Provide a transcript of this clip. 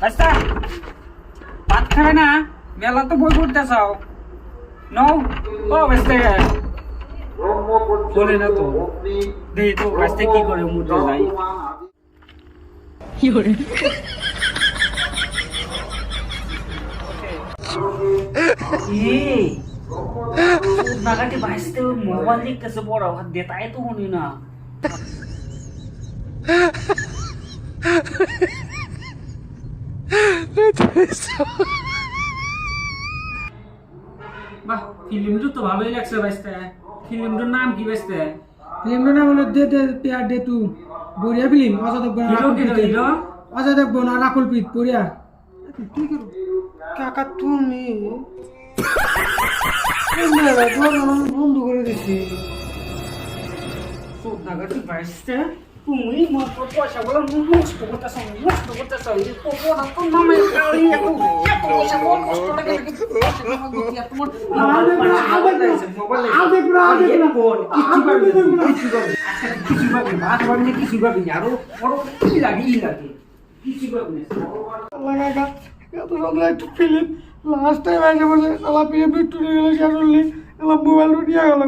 বাস্তা ভাত খাবে না মেলা তো বই পড়তে চাও নাও ও বাস্তে বলে না তো দেখি তো বাস্তে কি করে মুড়তে যাই কি করে নাগাটি বাঁচতে মোবাইল দেখতেছে বড় হাত দিয়ে তাই তো শুনি না বাহ ফিল্মটা তো ভালোই লাগছে বাঁচতে ফিল্মটার নাম কি বাঁচতে ফিল্মটার নাম হলো দে দে প্যার দে তু বড়িয়া ফিল্ম অজয় দেবগন আর রাকুল প্রীত বড়িয়া কি করো কাকা তুমি বন্ধ করে দিছি নাগাটি বাঁচতে তুমি মাত্র পয়সাগুলো নষ্ট করতেছ এই পোপোটা তো নামে গাড়ি এত পয়সা নষ্ট করে একটু ফিল্ম লাস্ট টাইম আসে বলে ফিল্ম একটু মোবাইল নিয়ে গেল